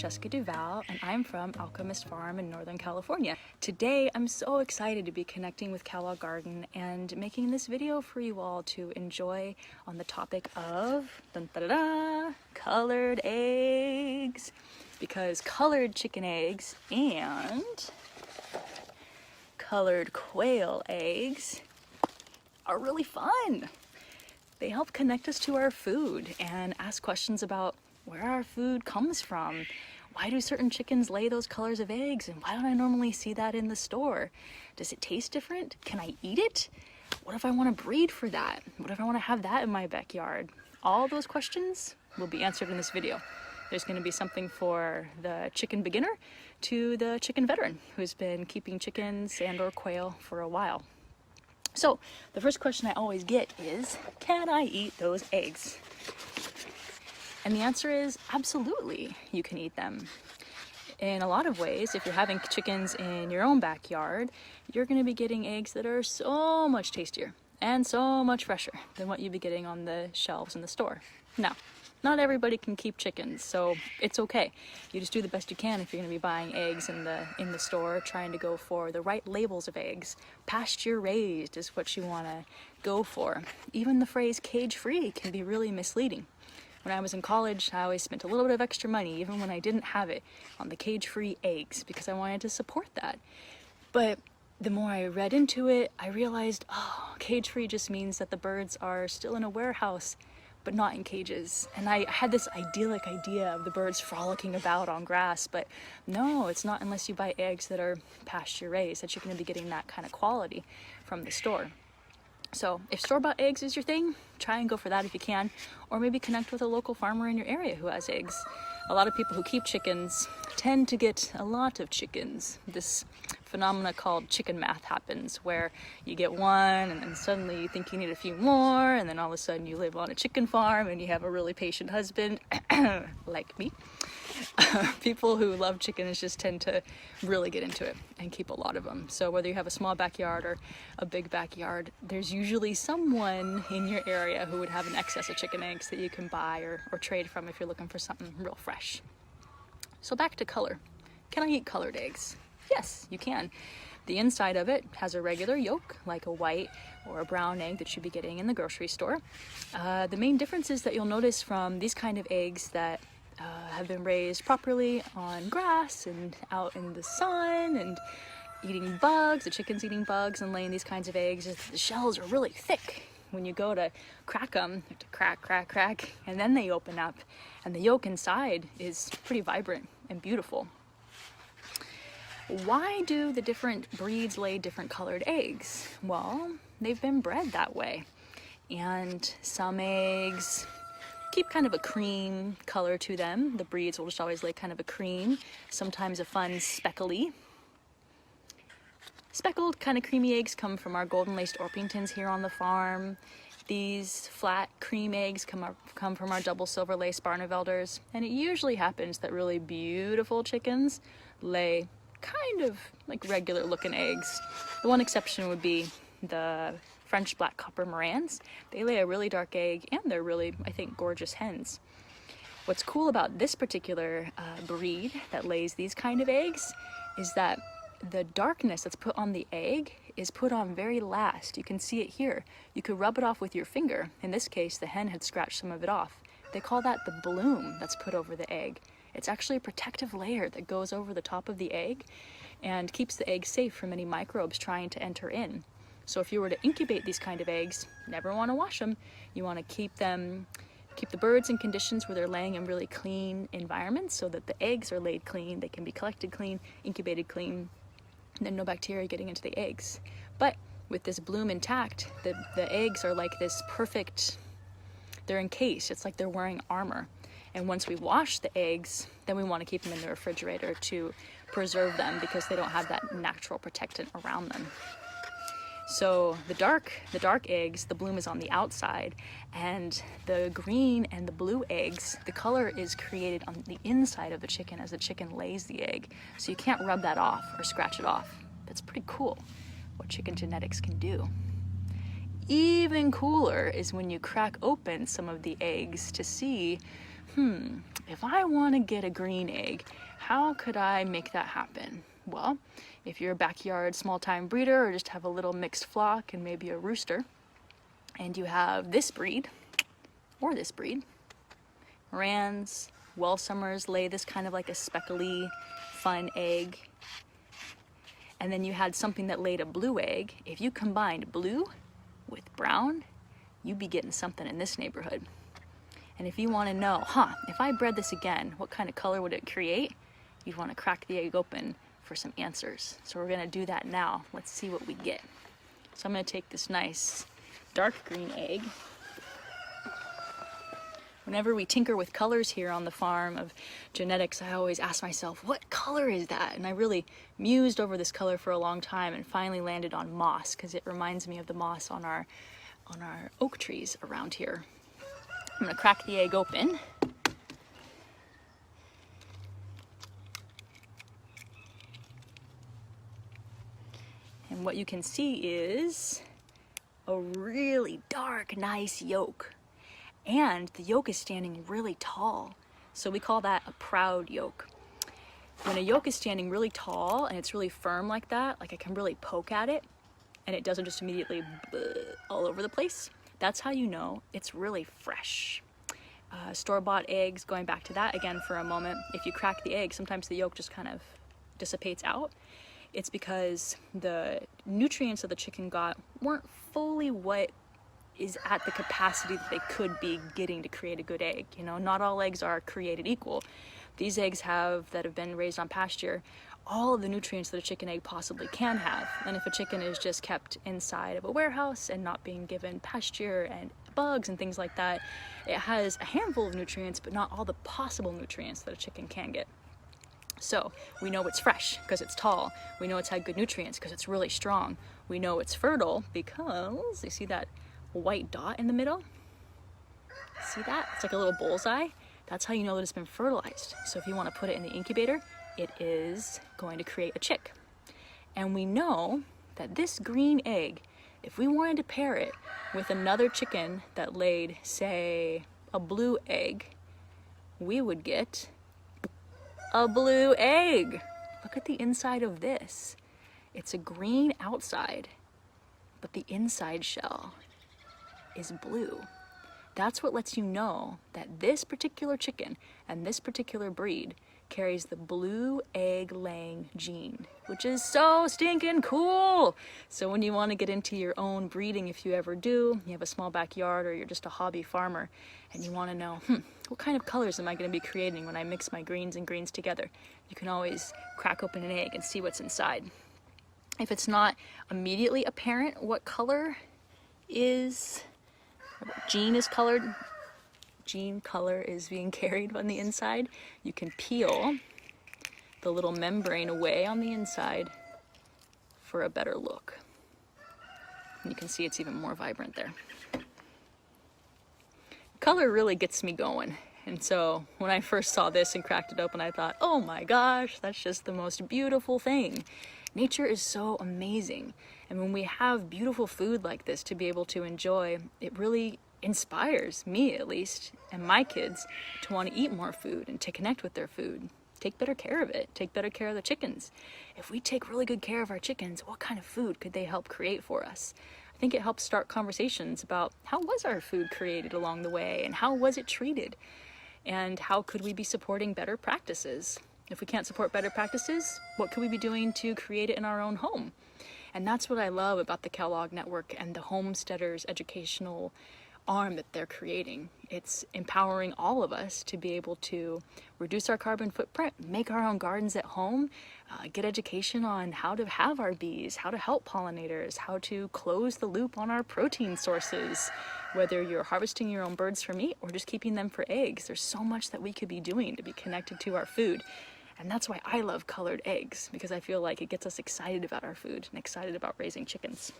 Jessica Duval, and I'm from Alchemist Farm in Northern California. Today, I'm so excited to be connecting with Kellog Garden and making this video for you all to enjoy on the topic of colored eggs. Because colored chicken eggs and colored quail eggs are really fun. They help connect us to our food and ask questions about where our food comes from. Why do certain chickens lay those colors of eggs, and why don't I normally see that in the store? Does it taste different? Can I eat it? What if I want to breed for that? What if I want to have that in my backyard? All those questions will be answered in this video. There's going to be something for the chicken beginner to the chicken veteran who's been keeping chickens and or quail for a while. So the first question I always get is, can I eat those eggs? And the answer is absolutely, you can eat them. In a lot of ways, if you're having chickens in your own backyard, you're going to be getting eggs that are so much tastier and so much fresher than what you'd be getting on the shelves in the store. Now, not everybody can keep chickens, so it's okay. You just do the best you can if you're going to be buying eggs in the store, trying to go for the right labels of eggs. Pasture raised is what you want to go for. Even the phrase cage-free can be really misleading. When I was in college, I always spent a little bit of extra money, even when I didn't have it, on the cage-free eggs because I wanted to support that. But the more I read into it, I realized, oh, cage-free just means that the birds are still in a warehouse, but not in cages. And I had this idyllic idea of the birds frolicking about on grass, but no, it's not unless you buy eggs that are pasture raised that you're going to be getting that kind of quality from the store. So if store-bought eggs is your thing, try and go for that if you can, or maybe connect with a local farmer in your area who has eggs. A lot of people who keep chickens tend to get a lot of chickens. This phenomena called chicken math happens, where you get one and then suddenly you think you need a few more, and then all of a sudden you live on a chicken farm and you have a really patient husband, like me. People who love chickens just tend to really get into it and keep a lot of them. So whether you have a small backyard or a big backyard, there's usually someone in your area who would have an excess of chicken eggs that you can buy or trade from if you're looking for something real fresh. So back to color. Can I eat colored eggs? Yes, you can. The inside of it has a regular yolk, like a white or a brown egg that you'd be getting in the grocery store. The main difference is that you'll notice from these kind of eggs that have been raised properly on grass and out in the sun and eating bugs, the chicken's eating bugs and laying these kinds of eggs, the shells are really thick. When you go to crack them, you have to crack, and then they open up, and the yolk inside is pretty vibrant and beautiful. Why do the different breeds lay different colored eggs? Well, they've been bred that way. And some eggs keep kind of a cream color to them. The breeds will just always lay kind of a cream, sometimes a fun speckly. Speckled kind of creamy eggs come from our golden laced Orpingtons here on the farm. These flat cream eggs come from our double silver lace Barnevelders. And it usually happens that really beautiful chickens lay kind of like regular looking eggs. The one exception would be the French black copper Morans. They lay a really dark egg and they're really, I think, gorgeous hens. What's cool about this particular breed that lays these kind of eggs is that the darkness that's put on the egg is put on very last. You can see it here. You could rub it off with your finger. In this case, the hen had scratched some of it off. They call that the bloom that's put over the egg. It's actually a protective layer that goes over the top of the egg and keeps the egg safe from any microbes trying to enter in. So if you were to incubate these kind of eggs, never want to wash them. You want to keep the birds in conditions where they're laying in really clean environments so that the eggs are laid clean, they can be collected clean, incubated clean, and then no bacteria getting into the eggs. But with this bloom intact, the eggs are like this perfect, they're encased. It's like they're wearing armor. And once we wash the eggs, then we want to keep them in the refrigerator to preserve them because they don't have that natural protectant around them. So the dark eggs, the bloom is on the outside, and the green and the blue eggs, the color is created on the inside of the chicken as the chicken lays the egg. So you can't rub that off or scratch it off. That's pretty cool what chicken genetics can do. Even cooler is when you crack open some of the eggs to see if I want to get a green egg, how could I make that happen? Well, if you're a backyard small-time breeder or just have a little mixed flock and maybe a rooster, and you have this breed or this breed, Rans, Welsumers lay this kind of like a speckly, fun egg, and then you had something that laid a blue egg. If you combined blue with brown, you'd be getting something in this neighborhood. And if you want to know, if I bred this again, what kind of color would it create? You'd want to crack the egg open for some answers. So we're going to do that now. Let's see what we get. So I'm going to take this nice dark green egg. Whenever we tinker with colors here on the farm of genetics, I always ask myself, what color is that? And I really mused over this color for a long time and finally landed on moss, because it reminds me of the moss on our oak trees around here. I'm going to crack the egg open. And what you can see is a really dark, nice yolk. And the yolk is standing really tall. So we call that a proud yolk. When a yolk is standing really tall and it's really firm like that, like I can really poke at it and it doesn't just immediately all over the place, that's how you know it's really fresh. Store-bought eggs, going back to that again for a moment, if you crack the egg, sometimes the yolk just kind of dissipates out. It's because the nutrients that the chicken got weren't fully what is at the capacity that they could be getting to create a good egg. You know, not all eggs are created equal. These eggs that have been raised on pasture, all of the nutrients that a chicken egg possibly can have. And if a chicken is just kept inside of a warehouse and not being given pasture and bugs and things like that, it has a handful of nutrients, but not all the possible nutrients that a chicken can get. So we know it's fresh because it's tall. We know it's had good nutrients because it's really strong. We know it's fertile because, you see that white dot in the middle? See that? It's like a little bullseye. That's how you know that it's been fertilized. So if you want to put it in the incubator, it is going to create a chick. And we know that this green egg, if we wanted to pair it with another chicken that laid, say, a blue egg, we would get a blue egg. Look at the inside of this. It's a green outside, but the inside shell is blue. That's what lets you know that this particular chicken and this particular breed carries the blue egg laying gene, which is so stinking cool. So when you want to get into your own breeding, if you ever do, you have a small backyard or you're just a hobby farmer and you want to know, what kind of colors am I going to be creating when I mix my greens and greens together? You can always crack open an egg and see what's inside. If it's not immediately apparent what color is, gene is colored, gene color is being carried on the inside, you can peel the little membrane away on the inside for a better look. And you can see it's even more vibrant there. Color really gets me going. And so when I first saw this and cracked it open, I thought, oh my gosh, that's just the most beautiful thing. Nature is so amazing. And when we have beautiful food like this to be able to enjoy, it really inspires me, at least, and my kids to want to eat more food and to connect with their food. Take better care of it. Take better care of the chickens. If we take really good care of our chickens, what kind of food could they help create for us? I think it helps start conversations about how was our food created along the way and how was it treated? And how could we be supporting better practices? If we can't support better practices, what could we be doing to create it in our own home? And that's what I love about the Kellog Network and the homesteaders educational arm that they're creating. It's empowering all of us to be able to reduce our carbon footprint, make our own gardens at home, get education on how to have our bees, how to help pollinators, how to close the loop on our protein sources, whether you're harvesting your own birds for meat or just keeping them for eggs. There's so much that we could be doing to be connected to our food. And that's why I love colored eggs, because I feel like it gets us excited about our food and excited about raising chickens.